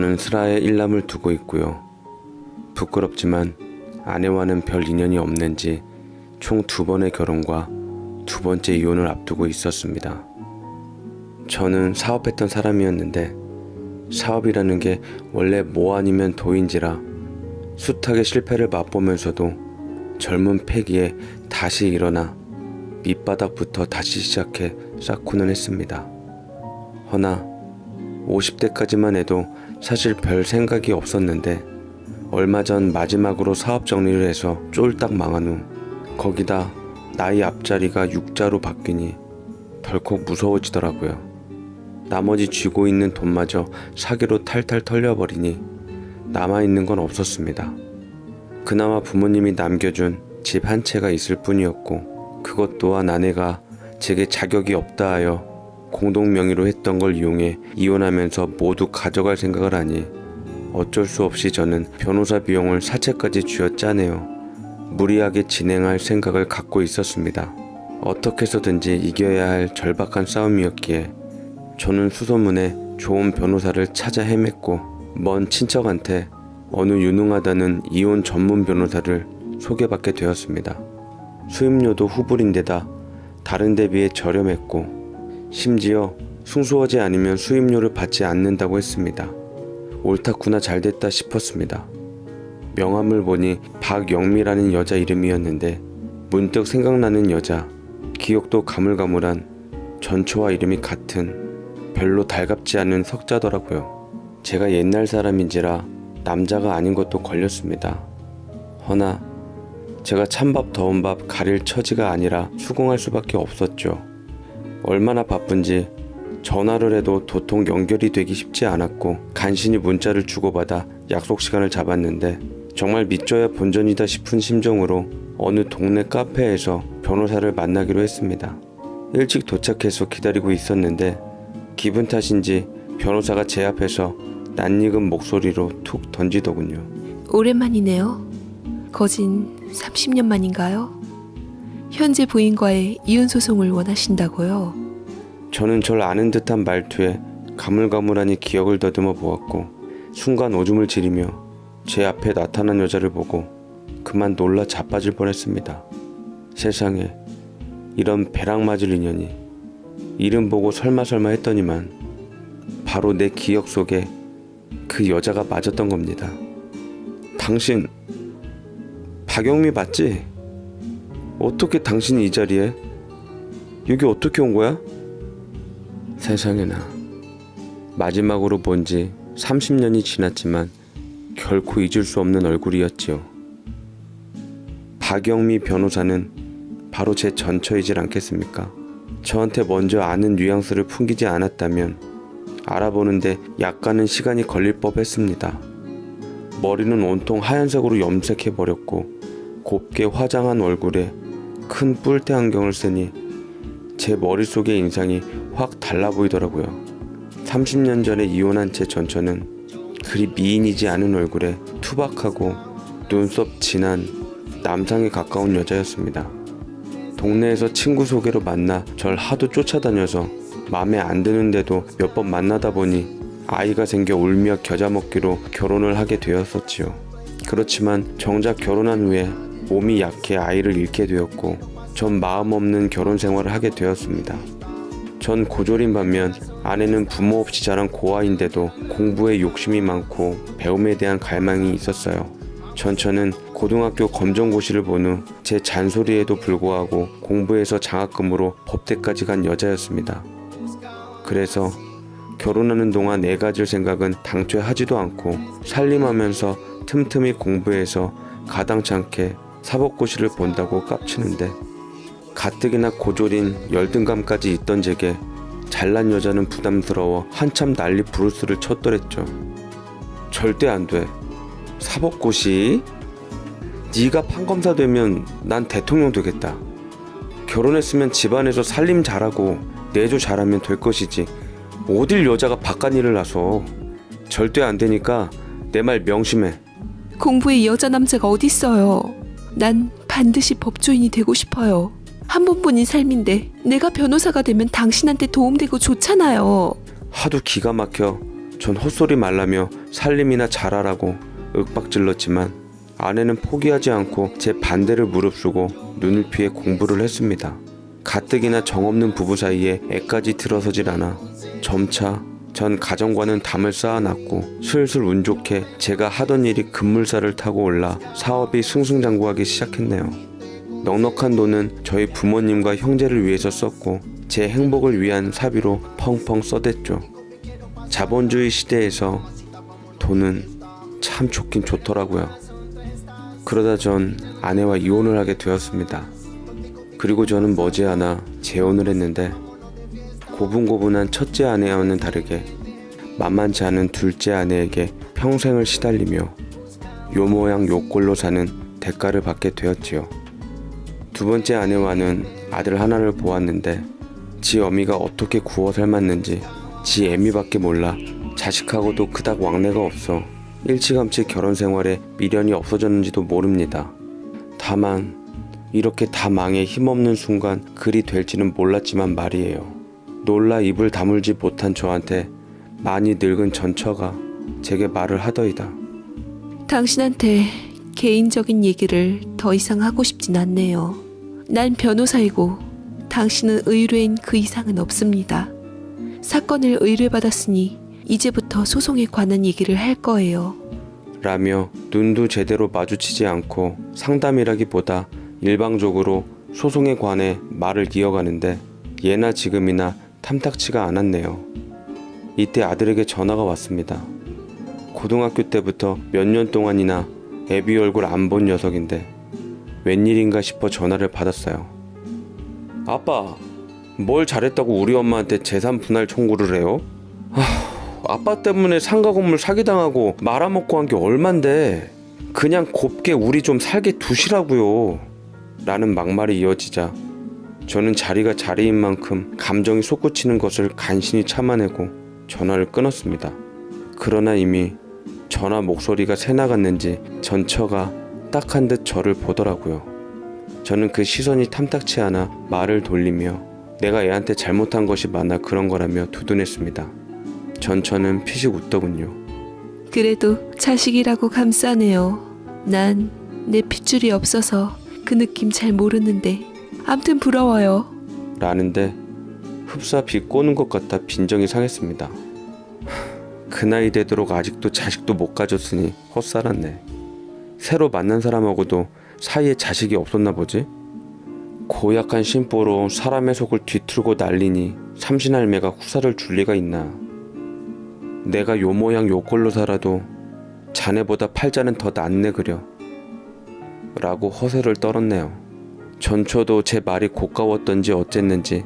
저는 슬하에 일남을 두고 있고요. 부끄럽지만 아내와는 별 인연이 없는지 총 2번의 결혼과 2번째 이혼을 앞두고 있었습니다. 저는 사업했던 사람이었는데 사업이라는 게 원래 뭐 아니면 도인지라 숱하게 실패를 맛보면서도 젊은 패기에 다시 일어나 밑바닥부터 다시 시작해 쌓고는 했습니다. 허나 50대까지만 해도 사실 별 생각이 없었는데 얼마 전 마지막으로 사업 정리를 해서 쫄딱 망한 후 거기다 나이 앞자리가 6자로 바뀌니 덜컥 무서워지더라고요. 나머지 쥐고 있는 돈마저 사기로 탈탈 털려버리니 남아있는 건 없었습니다. 그나마 부모님이 남겨준 집 한 채가 있을 뿐이었고 그것 또한 아내가 제게 자격이 없다 하여 공동 명의로 했던 걸 이용해 이혼하면서 모두 가져갈 생각을 하니 어쩔 수 없이 저는 변호사 비용을 사채까지 쥐어짜내어 무리하게 진행할 생각을 갖고 있었습니다. 어떻게 해서든지 이겨야 할 절박한 싸움이었기에 저는 수소문에 좋은 변호사를 찾아 헤맸고 먼 친척한테 어느 유능하다는 이혼 전문 변호사를 소개받게 되었습니다. 수임료도 후불인데다 다른 데 비해 저렴했고 심지어 승소하지 않으면 수임료를 받지 않는다고 했습니다. 옳다구나 잘됐다 싶었습니다. 명함을 보니 박영미라는 여자 이름이었는데 문득 생각나는 여자, 기억도 가물가물한 전초와 이름이 같은 별로 달갑지 않은 석자더라고요. 제가 옛날 사람인지라 남자가 아닌 것도 걸렸습니다. 허나 제가 찬밥 더운 밥 가릴 처지가 아니라 수긍할 수밖에 없었죠. 얼마나 바쁜지 전화를 해도 도통 연결이 되기 쉽지 않았고 간신히 문자를 주고받아 약속 시간을 잡았는데 정말 믿져야 본전이다 싶은 심정으로 어느 동네 카페에서 변호사를 만나기로 했습니다. 일찍 도착해서 기다리고 있었는데 기분 탓인지 변호사가 제 앞에서 낯익은 목소리로 툭 던지더군요. 오랜만이네요. 거진 30년 만인가요? 현재 부인과의 이혼 소송을 원하신다고요? 저는 절 아는 듯한 말투에 가물가물하니 기억을 더듬어 보았고 순간 오줌을 지리며 제 앞에 나타난 여자를 보고 그만 놀라 자빠질 뻔했습니다. 세상에 이런 배락 맞을 인연이. 이름 보고 설마 했더니만 바로 내 기억 속에 그 여자가 맞았던 겁니다. 당신 박영미 맞지? 어떻게 당신이 이 자리에? 여기 어떻게 온 거야? 세상에나 마지막으로 본 지 30년이 지났지만 결코 잊을 수 없는 얼굴이었지요. 박영미 변호사는 바로 제 전처이질 않겠습니까? 저한테 먼저 아는 뉘앙스를 풍기지 않았다면 알아보는데 약간은 시간이 걸릴 법했습니다. 머리는 온통 하얀색으로 염색해버렸고 곱게 화장한 얼굴에 큰 뿔테 안경을 쓰니 제 머릿속의 인상이 확 달라 보이더라고요. 30년 전에 이혼한 제 전처는 그리 미인이지 않은 얼굴에 투박하고 눈썹 진한 남상에 가까운 여자였습니다. 동네에서 친구 소개로 만나 절 하도 쫓아다녀서 마음에 안 드는데도 몇 번 만나다 보니 아이가 생겨 울며 겨자 먹기로 결혼을 하게 되었었지요. 그렇지만 정작 결혼한 후에 몸이 약해 아이를 잃게 되었고 전 마음 없는 결혼 생활을 하게 되었습니다. 전 고졸인 반면 아내는 부모 없이 자란 고아인데도 공부에 욕심이 많고 배움에 대한 갈망이 있었어요. 전처는 고등학교 검정고시를 본 후 제 잔소리에도 불구하고 공부해서 장학금으로 법대까지 간 여자였습니다. 그래서 결혼하는 동안 애 가질 생각은 당초에 하지도 않고 살림하면서 틈틈이 공부해서 가당찮게 사법고시를 본다고 깝치는데 가뜩이나 고졸인 열등감까지 있던 제게 잘난 여자는 부담스러워 한참 난리 부르스를 쳤더랬죠. 절대 안 돼. 사법고시? 네가 판검사 되면 난 대통령 되겠다. 결혼했으면 집안에서 살림 잘하고 내조 잘하면 될 것이지 어딜 여자가 바깥 일을 나서. 절대 안 되니까 내 말 명심해. 공부에 여자 남자가 어딨어요. 난 반드시 법조인이 되고 싶어요. 한 번뿐인 삶인데 내가 변호사가 되면 당신한테 도움되고 좋잖아요. 하도 기가 막혀 전 헛소리 말라며 살림이나 잘하라고 윽박질렀지만 아내는 포기하지 않고 제 반대를 무릅쓰고 눈을 피해 공부를 했습니다. 가뜩이나 정없는 부부 사이에 애까지 들어서질 않아 점차 전 가정과는 담을 쌓아놨고 슬슬 운 좋게 제가 하던 일이 급물살을 타고 올라 사업이 승승장구하기 시작했네요. 넉넉한 돈은 저희 부모님과 형제를 위해서 썼고 제 행복을 위한 사비로 펑펑 써댔죠. 자본주의 시대에서 돈은 참 좋긴 좋더라고요. 그러다 전 아내와 이혼을 하게 되었습니다. 그리고 저는 머지않아 재혼을 했는데 고분고분한 첫째 아내와는 다르게 만만치 않은 둘째 아내에게 평생을 시달리며 요 모양 요 꼴로 사는 대가를 받게 되었지요. 두 번째 아내와는 아들 하나를 보았는데 지 어미가 어떻게 구워 삶았는지 지 애미밖에 몰라 자식하고도 그닥 왕래가 없어 일찌감치 결혼 생활에 미련이 없어졌는지도 모릅니다. 다만 이렇게 다 망해 힘없는 순간 그리 될지는 몰랐지만 말이에요. 놀라 입을 다물지 못한 저한테 많이 늙은 전처가 제게 말을 하더이다. 당신한테 개인적인 얘기를 더 이상 하고 싶진 않네요. 난 변호사이고 당신은 의뢰인 그 이상은 없습니다. 사건을 의뢰받았으니 이제부터 소송에 관한 얘기를 할 거예요. 라며 눈도 제대로 마주치지 않고 상담이라기보다 일방적으로 소송에 관해 말을 이어가는데 예나 지금이나 탐탁치가 않았네요. 이때 아들에게 전화가 왔습니다. 고등학교 때부터 몇 년 동안이나 애비 얼굴 안 본 녀석인데 웬일인가 싶어 전화를 받았어요. 아빠, 뭘 잘했다고 우리 엄마한테 재산 분할 청구를 해요? 아빠 때문에 상가 건물 사기당하고 말아먹고 한 게 얼만데 그냥 곱게 우리 좀 살게 두시라고요. 라는 막말이 이어지자 저는 자리가 자리인 만큼 감정이 솟구치는 것을 간신히 참아내고 전화를 끊었습니다. 그러나 이미 전화 목소리가 새나갔는지 전처가 딱한 듯 저를 보더라고요. 저는 그 시선이 탐탁치 않아 말을 돌리며 내가 애한테 잘못한 것이 많아 그런 거라며 두둔했습니다. 전처는 피식 웃더군요. 그래도 자식이라고 감싸네요. 난 내 핏줄이 없어서 그 느낌 잘 모르는데 암튼 부러워요. 라는데 흡사 비꼬는 것 같아 빈정이 상했습니다. 그 나이 되도록 아직도 자식도 못 가졌으니 헛살았네. 새로 만난 사람하고도 사이에 자식이 없었나 보지? 고약한 심보로 사람의 속을 뒤틀고 난리니 삼신할매가 후사를 줄 리가 있나. 내가 요 모양 요 꼴로 살아도 자네보다 팔자는 더 낫네 그려. 라고 허세를 떨었네요. 전처도 제 말이 고가웠던지 어쨌는지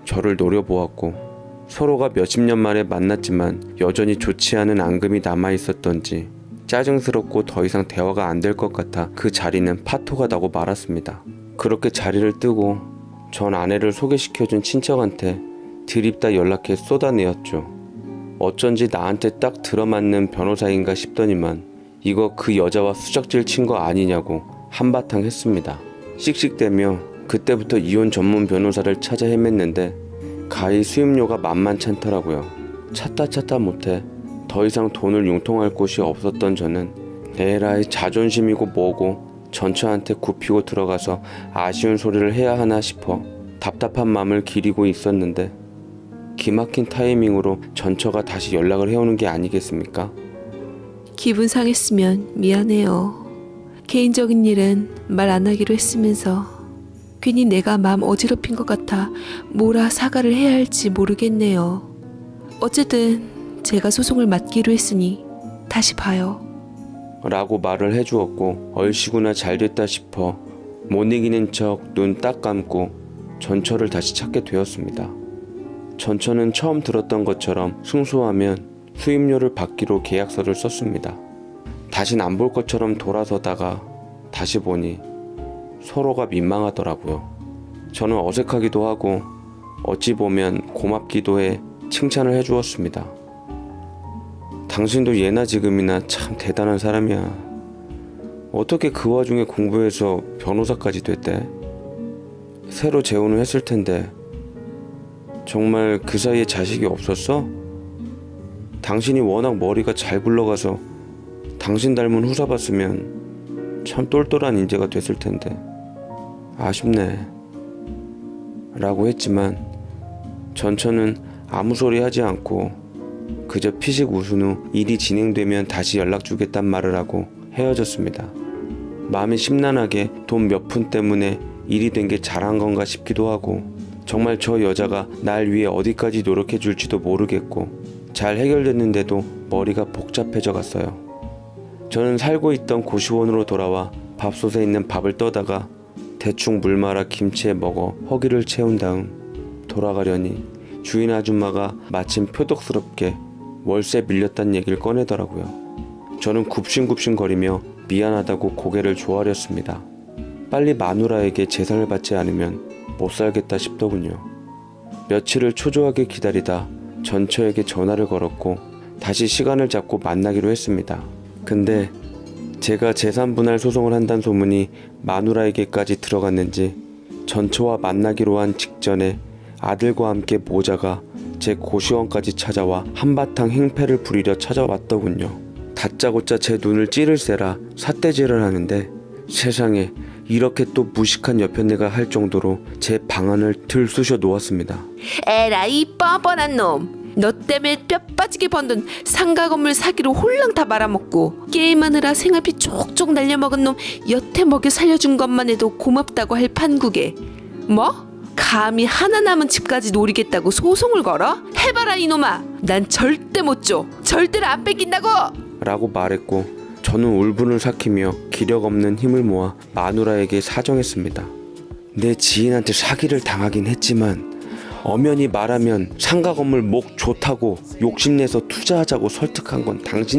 저를 노려보았고 서로가 몇십 년 만에 만났지만 여전히 좋지 않은 앙금이 남아있었던지 짜증스럽고 더 이상 대화가 안 될 것 같아 그 자리는 파토가 나고 말았습니다. 그렇게 자리를 뜨고 전 아내를 소개시켜준 친척한테 드립다 연락해 쏟아내었죠. 어쩐지 나한테 딱 들어맞는 변호사인가 싶더니만 이거 그 여자와 수작질 친 거 아니냐고 한바탕 했습니다. 씩씩대며 그때부터 이혼 전문 변호사를 찾아 헤맸는데 가히 수임료가 만만찮더라고요. 찾다 못해 더 이상 돈을 융통할 곳이 없었던 저는 에라이 자존심이고 뭐고 전처한테 굽히고 들어가서 아쉬운 소리를 해야 하나 싶어 답답한 마음을 기리고 있었는데 기막힌 타이밍으로 전처가 다시 연락을 해오는 게 아니겠습니까? 기분 상했으면 미안해요. 개인적인 일은 말 안 하기로 했으면서 괜히 내가 마음 어지럽힌 것 같아 뭐라 사과를 해야 할지 모르겠네요. 어쨌든 제가 소송을 맡기로 했으니 다시 봐요. 라고 말을 해주었고 얼씨구나 잘됐다 싶어 못 이기는 척 눈 딱 감고 전처를 다시 찾게 되었습니다. 전처는 처음 들었던 것처럼 승소하면 수임료를 받기로 계약서를 썼습니다. 다신 안 볼 것처럼 돌아서다가 다시 보니 서로가 민망하더라고요. 저는 어색하기도 하고 어찌 보면 고맙기도 해 칭찬을 해주었습니다. 당신도 예나 지금이나 참 대단한 사람이야. 어떻게 그 와중에 공부해서 변호사까지 됐대? 새로 재혼을 했을 텐데 정말 그 사이에 자식이 없었어? 당신이 워낙 머리가 잘 굴러가서 당신 닮은 후사 봤으면 참 똘똘한 인재가 됐을 텐데 아쉽네 라고 했지만 전처는 아무 소리 하지 않고 그저 피식 웃은 후 일이 진행되면 다시 연락 주겠단 말을 하고 헤어졌습니다. 마음이 심란하게 돈 몇 푼 때문에 일이 된 게 잘한 건가 싶기도 하고 정말 저 여자가 날 위해 어디까지 노력해 줄지도 모르겠고 잘 해결됐는데도 머리가 복잡해져 갔어요. 저는 살고 있던 고시원으로 돌아와 밥솥에 있는 밥을 떠다가 대충 물 말아 김치에 먹어 허기를 채운 다음 돌아가려니 주인 아줌마가 마침 표독스럽게 월세 밀렸다는 얘기를 꺼내더라고요. 저는 굽신굽신거리며 미안하다고 고개를 조아렸습니다. 빨리 마누라에게 재산을 받지 않으면 못 살겠다 싶더군요. 며칠을 초조하게 기다리다 전처에게 전화를 걸었고 다시 시간을 잡고 만나기로 했습니다. 근데 제가 재산 분할 소송을 한다는 소문이 마누라에게까지 들어갔는지 전처와 만나기로 한 직전에 아들과 함께 모자가 제 고시원까지 찾아와 한바탕 행패를 부리려 찾아왔더군요. 다짜고짜 제 눈을 찌를세라 삿대질을 하는데 세상에 이렇게 또 무식한 여편네가 할 정도로 제 방안을 들쑤셔 놓았습니다. 에라이 뻔뻔한 놈. 너 때문에 뼈 빠지게 번 돈 상가 건물 사기로 홀랑 다 말아먹고 게임하느라 생활비 쪽쪽 날려먹은 놈 여태 먹여 살려준 것만 해도 고맙다고 할 판국에 뭐? 감히 하나 남은 집까지 노리겠다고 소송을 걸어? 해봐라 이놈아. 난 절대 못 줘. 절대로 안 뺏긴다고. 라고 말했고 저는 울분을 삭히며 기력 없는 힘을 모아 마누라에게 사정했습니다. 내 지인한테 사기를 당하긴 했지만 엄연히 말하면 상가 건물 목 좋다고 욕심내서 투자하자고 설득한 건 당신